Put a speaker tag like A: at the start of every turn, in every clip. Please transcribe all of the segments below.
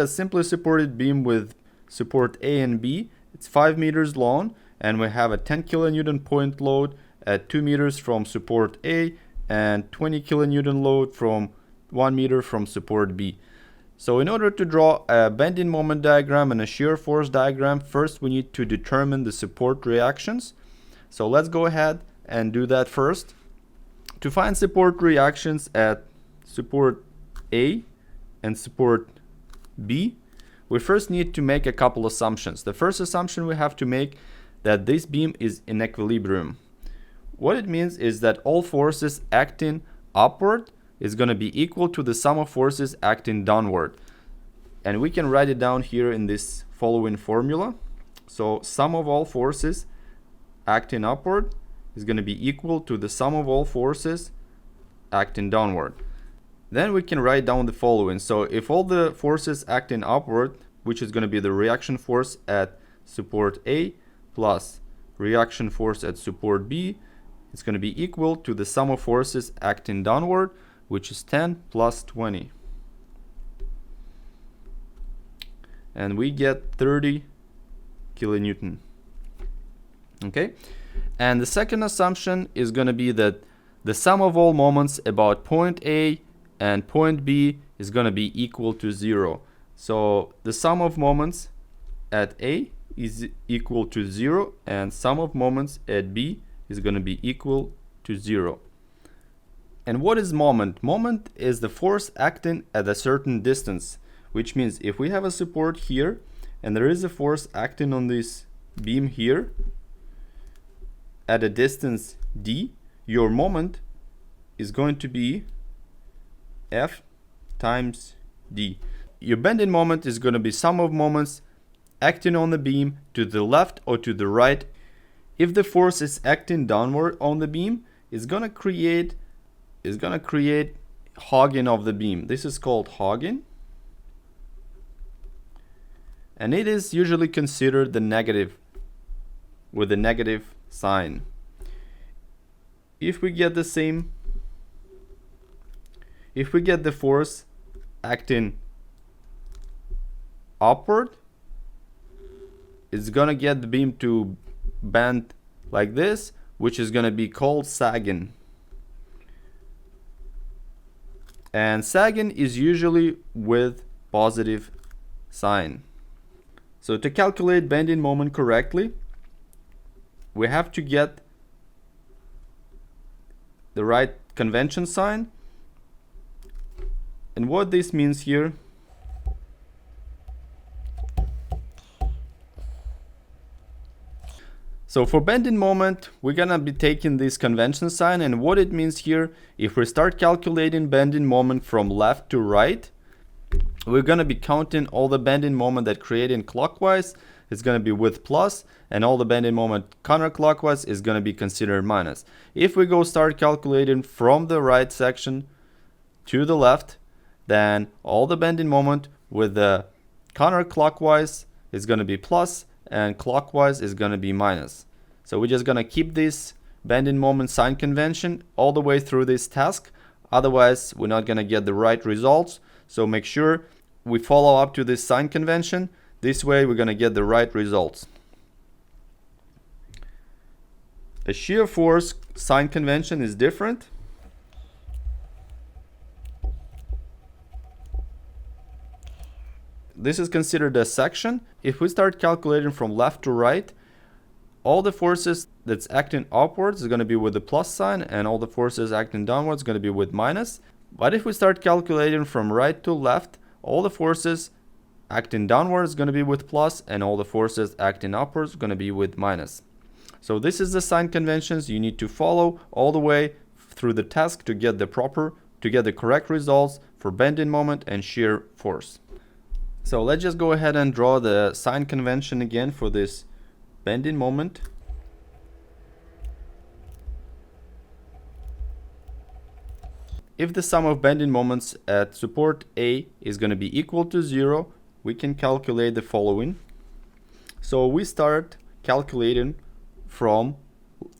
A: A simply supported beam with support A and B. It's 5 meters long, and we have a 10 kilonewton point load at 2 meters from support A and 20 kilonewton load from 1 meter from support B. So in order to draw a bending moment diagram and a shear force diagram, first we need to determine the support reactions. So let's go ahead and do that first. To find support reactions at support A and support B, we first need to make a couple assumptions. The first assumption we have to make that this beam is in equilibrium. What it means is that all forces acting upward is going to be equal to the sum of forces acting downward. And we can write it down here in this following formula. So sum of all forces acting upward is going to be equal to the sum of all forces acting downward. Then we can write down the following. So if all the forces acting upward, which is going to be the reaction force at support A plus reaction force at support B, it's going to be equal to the sum of forces acting downward, which is 10 plus 20. And we get 30 kilonewton. Okay? And the second assumption is going to be that the sum of all moments about point A and point B is going to be equal to 0. So the sum of moments at A is equal to 0, and sum of moments at B is going to be equal to 0. And what is moment? Moment is the force acting at a certain distance, which means if we have a support here and there is a force acting on this beam here at a distance d, your moment is going to be F times d. Your bending moment is going to be sum of moments acting on the beam to the left or to the right. If the force is acting downward on the beam, it's going to create hogging of the beam. This is called hogging, and it is usually considered the negative, with a negative sign. If we get the force acting upward, it's gonna get the beam to bend like this, which is gonna be called sagging. And sagging is usually with positive sign. So to calculate bending moment correctly, we have to get the right convention sign. And what this means here, so for bending moment, we're gonna be taking this convention sign, and what it means here, if we start calculating bending moment from left to right, we're gonna be counting all the bending moment that creating clockwise is gonna be with plus, and all the bending moment counterclockwise is gonna be considered minus. If we go start calculating from the right section to the left, then all the bending moment with the counterclockwise is gonna be plus, and clockwise is going to be minus. So we're just going to keep this bending moment sign convention all the way through this task. Otherwise, we're not going to get the right results. So make sure we follow up to this sign convention. This way, we're going to get the right results. A shear force sign convention is different. This is considered a section. If we start calculating from left to right, all the forces that's acting upwards is going to be with the plus sign, and all the forces acting downwards is going to be with minus. But if we start calculating from right to left, all the forces acting downwards is going to be with plus, and all the forces acting upwards is going to be with minus. So this is the sign conventions you need to follow all the way through the task to get the correct results for bending moment and shear force. So let's just go ahead and draw the sign convention again for this bending moment. If the sum of bending moments at support A is going to be equal to 0, we can calculate the following. So we start calculating from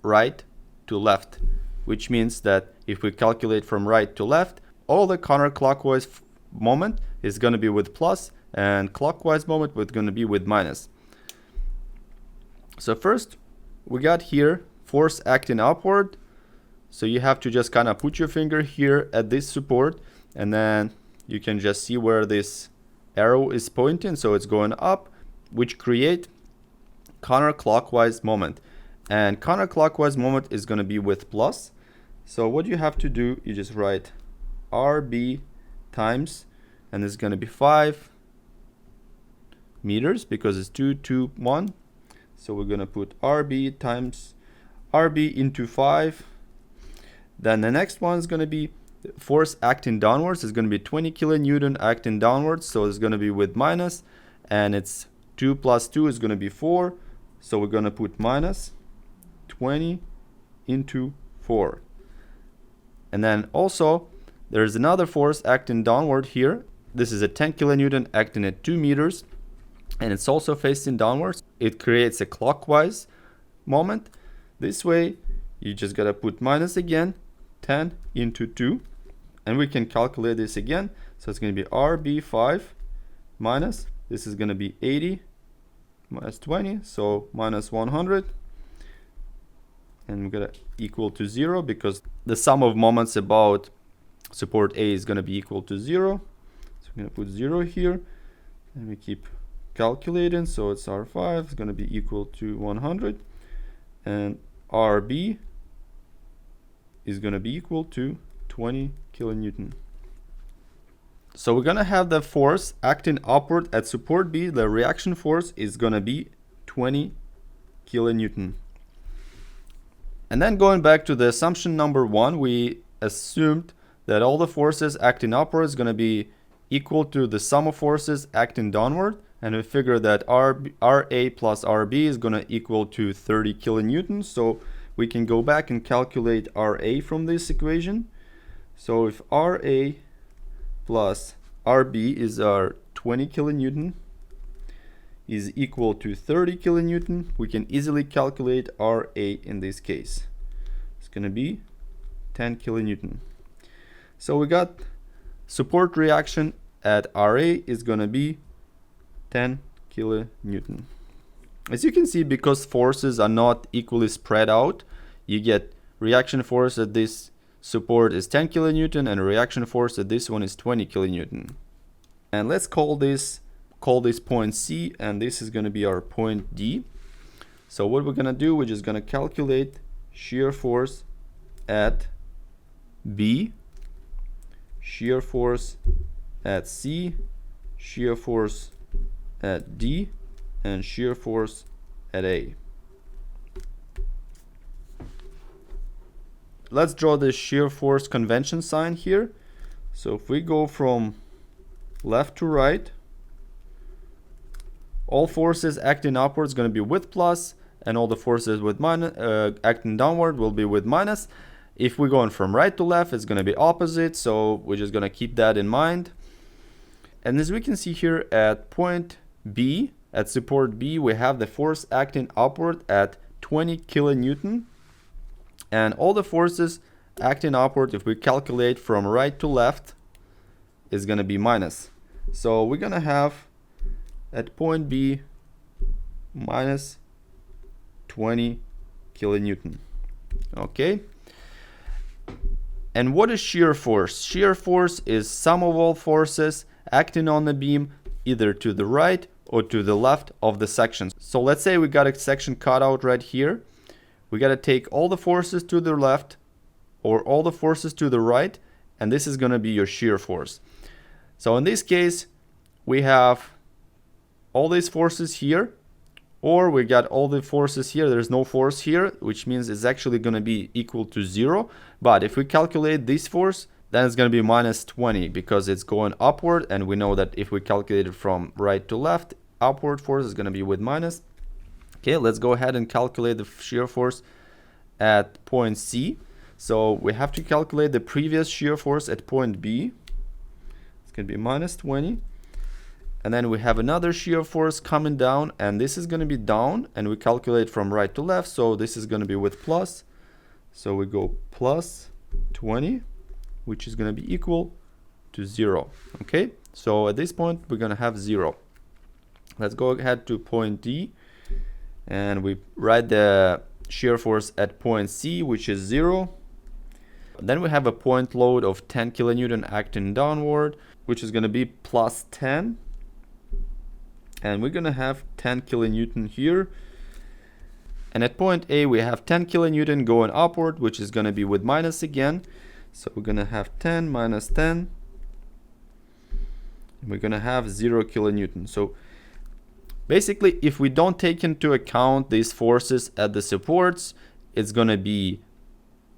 A: right to left, which means that if we calculate from right to left, all the counterclockwise moment is going to be with plus, and clockwise moment we're going to be with minus. So first we got here force acting upward, so you have to just kind of put your finger here at this support, and then you can just see where this arrow is pointing, so it's going up, which create counterclockwise moment, and counterclockwise moment is going to be with plus. So what you have to do, you just write RB times, and it's going to be 5 meters because it's 2, 2, 1. So we're going to put RB times RB into 5. Then the next one is going to be force acting downwards. It's going to be 20 kilonewton acting downwards, so it's going to be with minus, and it's 2 plus 2 is going to be 4. So we're going to put minus 20 into 4. And then also there's another force acting downward here. This is a 10 kilonewton acting at 2 meters, and it's also facing downwards. It creates a clockwise moment. This way you just gotta put minus again, 10 into 2, and we can calculate this again. So it's going to be RB5 minus, this is going to be 80 minus 20, so minus 100, and we're going to equal to 0 because the sum of moments about support A is going to be equal to 0. So we're going to put 0 here, and we keep calculating. So it's R5 is going to be equal to 100, and RB is going to be equal to 20 kilonewton. So we're going to have the force acting upward at support B. The reaction force is going to be 20 kilonewton. And then going back to the assumption number 1, we assumed that all the forces acting upward is going to be equal to the sum of forces acting downward. And we figure that RA plus RB is going to equal to 30 kilonewtons. So we can go back and calculate RA from this equation. So if RA plus RB is our 20 kilonewton is equal to 30 kilonewton, we can easily calculate RA in this case. It's going to be 10 kilonewton. So we got support reaction at RA is going to be 10 kilonewton. As you can see, because forces are not equally spread out, you get reaction force at this support is 10 kilonewton and reaction force at this one is 20 kilonewton. And let's call this point C, and this is going to be our point D. So what we're going to do, we're just going to calculate shear force at B, shear force at C, shear force at D, and shear force at A. Let's draw the shear force convention sign here. So if we go from left to right, all forces acting upwards going to be with plus, and all the forces with minus acting downward will be with minus. If we're going from right to left, it's going to be opposite, so we're just going to keep that in mind. And as we can see here at point B, at support B, we have the force acting upward at 20 kilonewton. And all the forces acting upward, if we calculate from right to left, is going to be minus. So we're going to have at point B minus 20 kilonewton. Okay. And what is shear force? Shear force is sum of all forces acting on the beam either to the right or to the left of the section. So let's say we got a section cut out right here. We got to take all the forces to the left or all the forces to the right, and this is going to be your shear force. So in this case, we have all these forces here, or we got all the forces here. There's no force here, which means it's actually going to be equal to 0. But if we calculate this force, then it's going to be minus 20 because it's going upward, and we know that if we calculate it from right to left, upward force is going to be with minus. Okay, let's go ahead and calculate the shear force at point C. So we have to calculate the previous shear force at point B. It's going to be minus 20. And then we have another shear force coming down, and this is going to be down, and we calculate from right to left. So this is going to be with plus. So we go plus 20, which is going to be equal to 0. Okay, So at this point, we're going to have 0. Let's go ahead to point D, and we write the shear force at point C, which is 0. Then we have a point load of 10 kilonewton acting downward, which is going to be plus 10. And we're going to have 10 kilonewton here. And at point A, we have 10 kilonewton going upward, which is going to be with minus again. So we're going to have 10 minus 10. And we're going to have 0 kilonewton. So basically, if we don't take into account these forces at the supports, it's going to be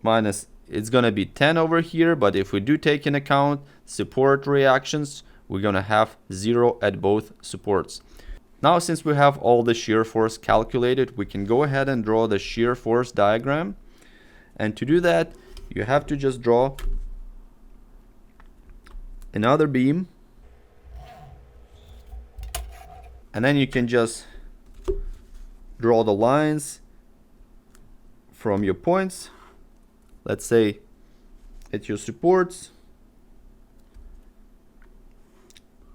A: 10 over here. But if we do take into account support reactions, we're going to have 0 at both supports. Now, since we have all the shear force calculated, we can go ahead and draw the shear force diagram. And to do that, you have to just draw another beam. And then you can just draw the lines from your points. Let's say at your supports,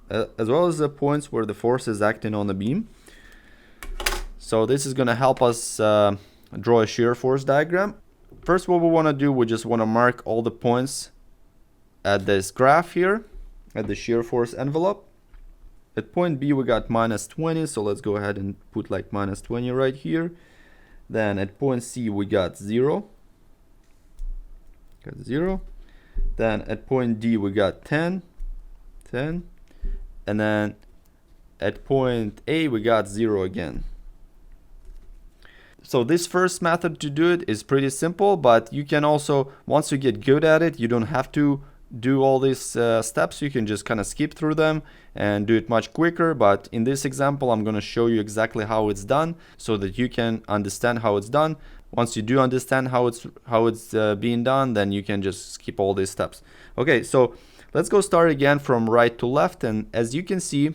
A: as well as the points where the force is acting on the beam. So this is going to help us draw a shear force diagram. First, what we want to do, we just want to mark all the points at this graph here, at the shear force envelope. At point B, we got minus 20, so let's go ahead and put like minus 20 right here. Then at point C, we got 0. Got 0. Then at point D, we got 10. And then at point A, we got 0 again. So this first method to do it is pretty simple, but you can also, once you get good at it, you don't have to do all these steps. You can just kind of skip through them and do it much quicker. But in this example, I'm going to show you exactly how it's done so that you can understand how it's done. Once you do understand how it's being done, then you can just skip all these steps. Okay, so let's go start again from right to left. And as you can see,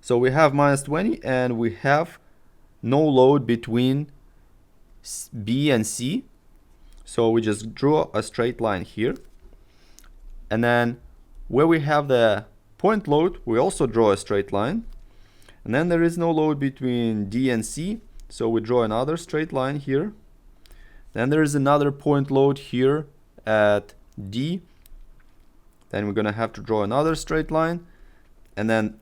A: so we have minus 20 and we have no load between B and C. So we just draw a straight line here. And then where we have the point load, we also draw a straight line. And then there is no load between D and C. So we draw another straight line here. Then there is another point load here at D. Then we're going to have to draw another straight line. And then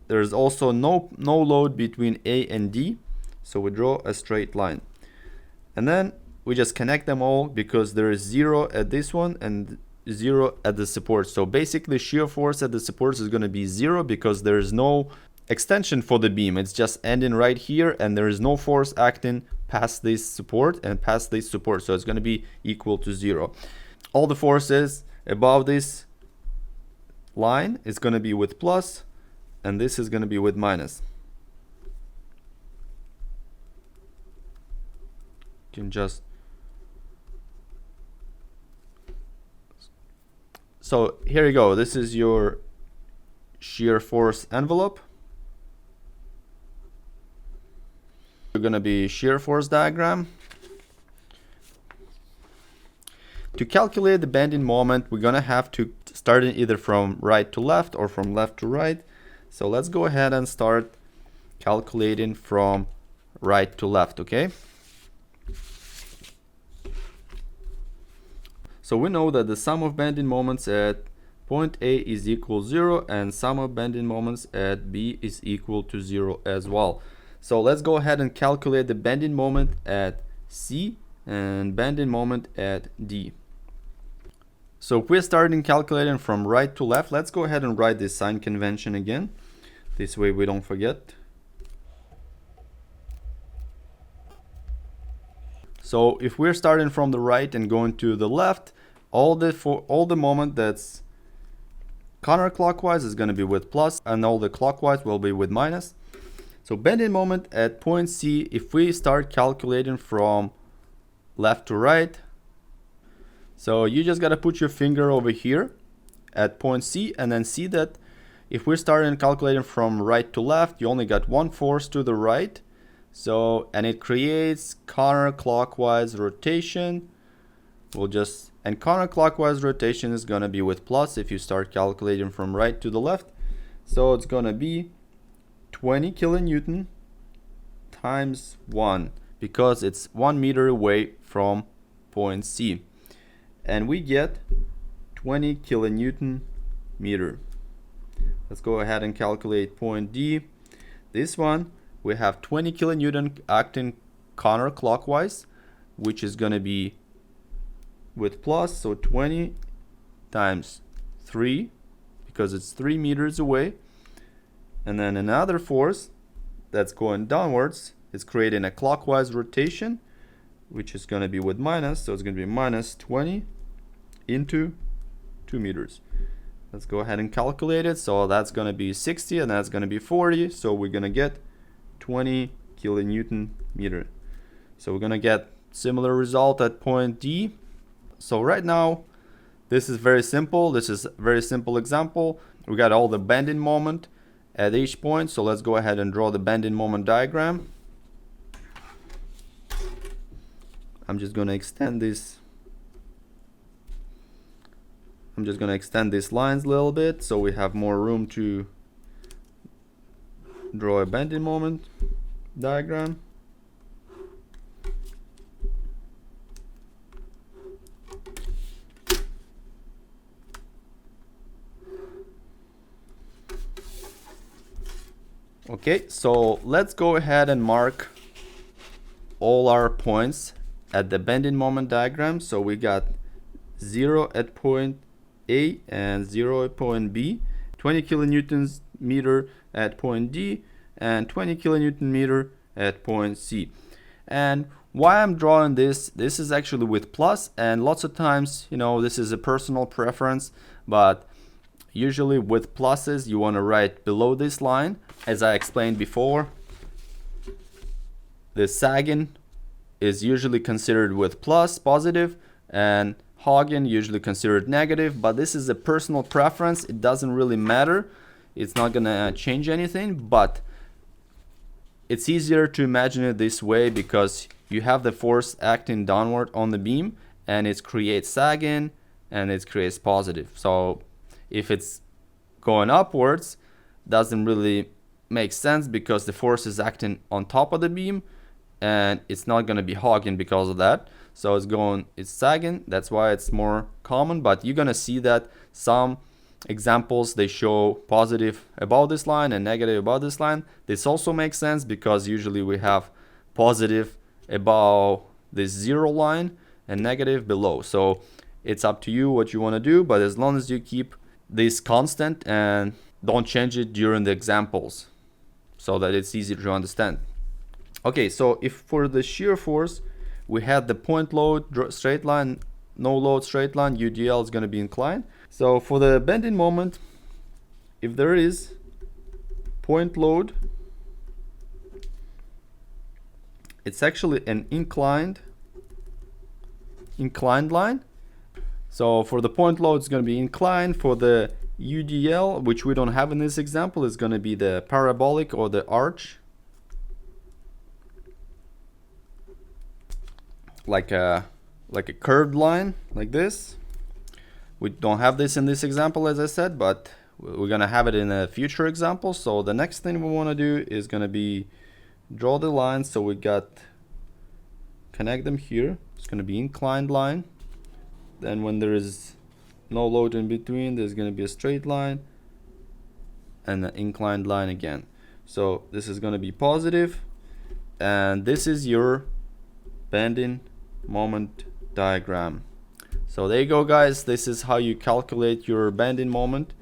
A: there's also no load between A and D. So we draw a straight line. And then we just connect them all because there is 0 at this one and 0 at the support. So basically shear force at the supports is going to be 0 because there is no extension for the beam. It's just ending right here and there is no force acting past this support and past this support. So it's going to be equal to 0. All the forces above this line is going to be with plus and this is going to be with minus. You can just So here you go. This is your shear force envelope. We're going to be shear force diagram. To calculate the bending moment, we're going to have to start it either from right to left or from left to right. So let's go ahead and start calculating from right to left, okay? So we know that the sum of bending moments at point A is equal to 0 and sum of bending moments at B is equal to 0 as well. So let's go ahead and calculate the bending moment at C and bending moment at D. So if we're starting calculating from right to left, let's go ahead and write this sign convention again. This way we don't forget. So if we're starting from the right and going to the left, all the moment that's counterclockwise is going to be with plus and all the clockwise will be with minus. So bending moment at point C, if we start calculating from left to right, so you just got to put your finger over here at point C and then see that if we're starting calculating from right to left, you only got one force to the right. So, and it creates counterclockwise rotation. We'll just And counterclockwise rotation is going to be with plus if you start calculating from right to the left. So it's going to be 20 kilonewton times 1 because it's 1 meter away from point C. And we get 20 kilonewton meter. Let's go ahead and calculate point D. This one, we have 20 kilonewton acting counterclockwise, which is going to be with plus, so 20 times 3 because it's 3 meters away. And then another force that's going downwards is creating a clockwise rotation, which is going to be with minus, so it's going to be minus 20 into 2 meters. Let's go ahead and calculate it. So that's going to be 60 and that's going to be 40, so we're going to get 20 kilonewton meter. So we're going to get similar result at point D. So right now, this is very simple. This is a very simple example. We got all the bending moment at each point. So let's go ahead and draw the bending moment diagram. I'm just going to extend this. I'm just going to extend these lines a little bit so we have more room to draw a bending moment diagram. Okay, so let's go ahead and mark all our points at the bending moment diagram. So we got 0 at point A and 0 at point B, 20 kilonewtons meter at point D, and 20 kilonewton meter at point C. And why I'm drawing this is actually with plus, and lots of times, you know, this is a personal preference, but usually with pluses you want to write below this line. As I explained before, the sagging is usually considered with plus, positive, and hogging usually considered negative, but this is a personal preference. It doesn't really matter. It's not gonna change anything, but it's easier to imagine it this way because you have the force acting downward on the beam and it creates sagging and it creates positive. So if it's going upwards, doesn't really make sense because the force is acting on top of the beam and it's not going to be hogging because of that. So it's sagging. That's why it's more common, but you're going to see that some examples, they show positive above this line and negative above this line. This also makes sense because usually we have positive above this 0 line and negative below. So it's up to you what you want to do, but as long as you keep this constant and don't change it during the examples so that it's easy to understand. Okay, so if for the shear force we had the point load straight line, no load straight line, UDL is going to be inclined. So for the bending moment, if there is point load, it's actually an inclined line. So for the point load, it's going to be inclined. For the UDL, which we don't have in this example, is going to be the parabolic or the arch, like a curved line like this. We don't have this in this example, as I said, but we're going to have it in a future example. So the next thing we want to do is going to be draw the lines. So we got connect them here. It's going to be inclined line. Then when there is no load in between, there's going to be a straight line and an inclined line again. So this is going to be positive, and this is your bending moment diagram. So there you go, guys. This is how you calculate your bending moment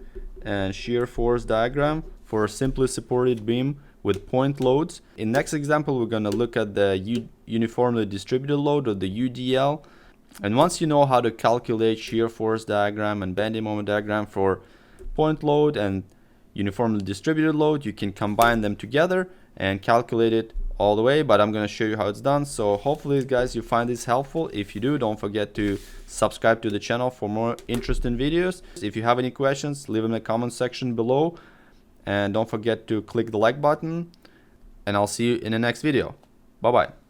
A: and shear force diagram for a simply supported beam with point loads. In next example, we're going to look at the uniformly distributed load, or the UDL. And once you know how to calculate shear force diagram and bending moment diagram for point load and uniformly distributed load, you can combine them together and calculate it all the way, but I'm going to show you how it's done. So hopefully, guys, you find this helpful. If you do, don't forget to subscribe to the channel for more interesting videos. If you have any questions, leave them in the comment section below, and don't forget to click the like button, and I'll see you in the next video. Bye bye.